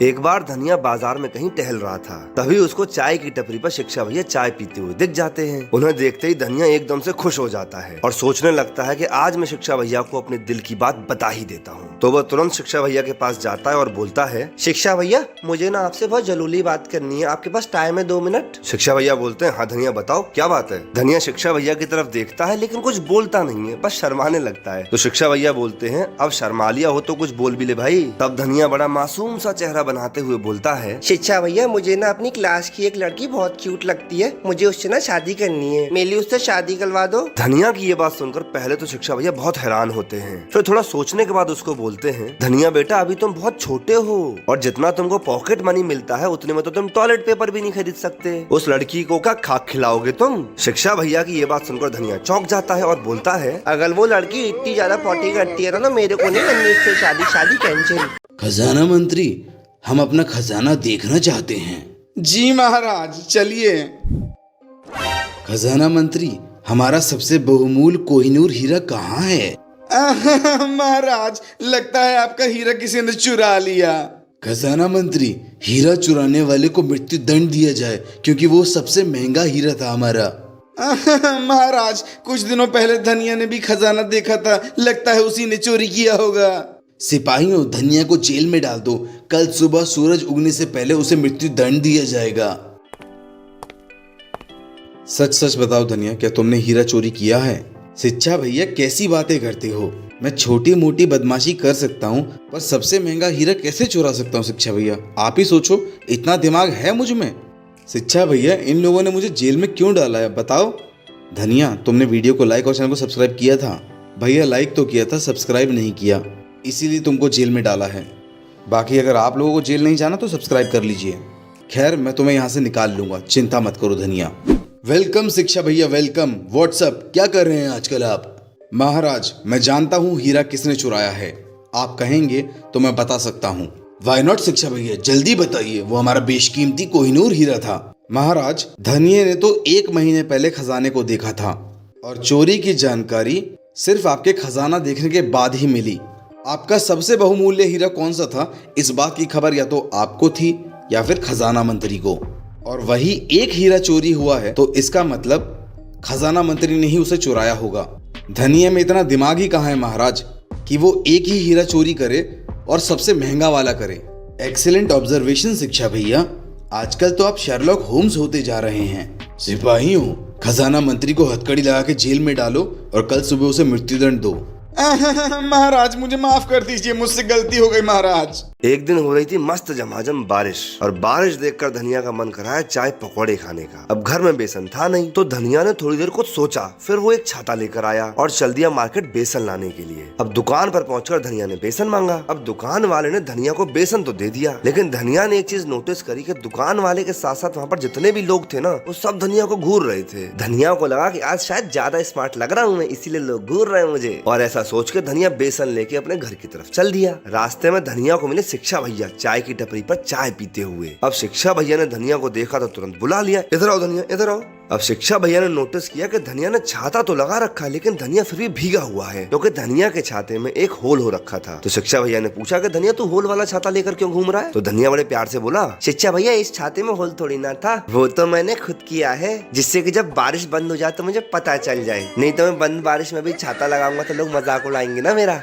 एक बार धनिया बाजार में कहीं टहल रहा था, तभी उसको चाय की टपरी पर शिक्षा भैया चाय पीते हुए दिख जाते हैं। उन्हें देखते ही धनिया एकदम से खुश हो जाता है और सोचने लगता है कि आज मैं शिक्षा भैया को अपने दिल की बात बता ही देता हूँ। तो वह तुरंत शिक्षा भैया के पास जाता है और बोलता है, शिक्षा भैया मुझे ना आपसे बहुत जरूरी बात करनी है, आपके पास टाइम है 2 मिनट? शिक्षा भैया बोलते हैं, हाँ धनिया बताओ क्या बात है। धनिया शिक्षा भैया की तरफ देखता है लेकिन कुछ बोलता नहीं है, बस शर्माने लगता है। तो शिक्षा भैया बोलते हैं, अब शर्मा लिया हो तो कुछ बोल भी ले भाई। तब धनिया बड़ा मासूम सा चेहरा बनाते हुए बोलता है, शिक्षा भैया मुझे ना अपनी क्लास की एक लड़की बहुत क्यूट लगती है, मुझे उससे ना शादी करनी है, मेरे लिए उससे शादी करवा दो। धनिया की ये बात सुनकर पहले तो शिक्षा भैया बहुत हैरान होते हैं, फिर थोड़ा सोचने के बाद उसको बोलते हैं, धनिया बेटा अभी तुम बहुत छोटे हो और जितना तुमको पॉकेट मनी मिलता है उतने में तो तुम टॉयलेट पेपर भी नहीं खरीद सकते, उस लड़की को क्या खाक खिलाओगे तुम? शिक्षा भैया की ये बात सुनकर धनिया चौंक जाता है और बोलता है, अगर वो लड़की इतनी ज्यादा पॉटी करती है ना मेरे को नहीं करनी उससे शादी कैंसिल। खजाना मंत्री, हम अपना खजाना देखना चाहते हैं। जी महाराज चलिए। खजाना मंत्री, हमारा सबसे बहुमूल्य कोहिनूर हीरा कहाँ है? महाराज लगता है आपका हीरा किसी ने चुरा लिया। खजाना मंत्री, हीरा चुराने वाले को मृत्यु दंड दिया जाए क्योंकि वो सबसे महंगा हीरा था हमारा। महाराज कुछ दिनों पहले धनिया ने भी खजाना देखा था, लगता है उसी ने चोरी किया होगा। सिपाहियों, धनिया को जेल में डाल दो, कल सुबह सूरज उगने से पहले उसे मृत्यु दंड दिया जाएगा। सच सच बताओ धनिया, क्या तुमने हीरा चोरी किया है? शिक्षा भैया कैसी बातें करते हो? मैं छोटी मोटी बदमाशी कर सकता हूँ पर सबसे महंगा हीरा कैसे चुरा सकता हूँ? शिक्षा भैया आप ही सोचो, इतना दिमाग है मुझ में? शिक्षा भैया इन लोगों ने मुझे जेल में क्यों डाला है बताओ? धनिया, तुमने वीडियो को लाइक और चैनल को सब्सक्राइब किया था? भैया लाइक तो किया था, सब्सक्राइब नहीं किया, इसीलिए तुमको जेल में डाला है। बाकी अगर आप लोगों को जेल नहीं जाना तो सब्सक्राइब कर लीजिए। खैर मैं तुम्हें यहाँ से निकाल लूंगा, चिंता मत करो धनिया। वेलकम शिक्षा भैया वेलकम। व्हाट्सअप, क्या कर रहे हैं आजकल आप? महाराज मैं जानता हूँ हीरा किसने चुराया है, आप कहेंगे तो मैं बता सकता हूँ। वाई नॉट शिक्षा भैया, जल्दी बताइए, वो हमारा बेशकीमती कोहिनूर हीरा था। महाराज धनिया ने तो 1 महीने पहले खजाने को देखा था और चोरी की जानकारी सिर्फ आपके खजाना देखने के बाद ही मिली। आपका सबसे बहुमूल्य हीरा कौन सा था, इस बात की खबर या तो आपको थी या फिर खजाना मंत्री को, और वही एक हीरा चोरी हुआ है तो इसका मतलब खजाना मंत्री ने ही उसे चुराया होगा। धनिया में इतना दिमाग ही कहाँ है महाराज कि वो एक ही हीरा चोरी करे और सबसे महंगा वाला करे। एक्सीलेंट ऑब्जर्वेशन शिक्षा भैया, आजकल तो आप शर्लॉक होम्स होते जा रहे हैं। सिपाहियों, खजाना मंत्री को हथकड़ी लगा के जेल में डालो और कल सुबह उसे मृत्युदंड दो। महाराज मुझे माफ कर दीजिए, मुझसे गलती हो गई महाराज। एक दिन हो रही थी मस्त झमाझम बारिश और बारिश देखकर धनिया का मन कराया चाय पकौड़े खाने का। अब घर में बेसन था नहीं तो धनिया ने थोड़ी देर कुछ सोचा, फिर वो एक छाता लेकर आया और चल दिया मार्केट बेसन लाने के लिए। अब दुकान पर पहुंचकर धनिया ने बेसन मांगा। अब दुकान वाले ने धनिया को बेसन तो दे दिया, लेकिन धनिया ने एक चीज नोटिस करी कि दुकान वाले के साथ साथ वहाँ पर जितने भी लोग थे ना वो सब धनिया को घूर रहे थे। धनिया को लगा कि आज शायद ज्यादा स्मार्ट लग रहा हूँ मैं, इसीलिए लोग घूर रहे हैं मुझे, और ऐसा सोच के धनिया बेसन लेके अपने घर की तरफ चल दिया। रास्ते में धनिया को मिले शिक्षा भैया चाय की टपरी पर चाय पीते हुए। अब शिक्षा भैया ने धनिया को देखा तो तुरंत बुला लिया, इधर आओ धनिया इधर आओ। अब शिक्षा भैया ने नोटिस किया कि धनिया ने छाता तो लगा रखा लेकिन धनिया फिर भी भीगा हुआ है, क्योंकि धनिया के छाते में एक होल हो रखा था। तो शिक्षा भैया ने पूछा कि धनिया तू होल वाला छाता लेकर क्यों घूम रहा है? तो धनिया बड़े प्यार से बोला, शिक्षा भैया इस छाते में होल थोड़ी ना था, वो तो मैंने खुद किया है, जिससे कि जब बारिश बंद हो जाए तो मुझे पता चल जाए, नहीं तो मैं बंद बारिश में भी छाता लगाऊंगा तो लोग मजाक उड़ाएंगे ना मेरा।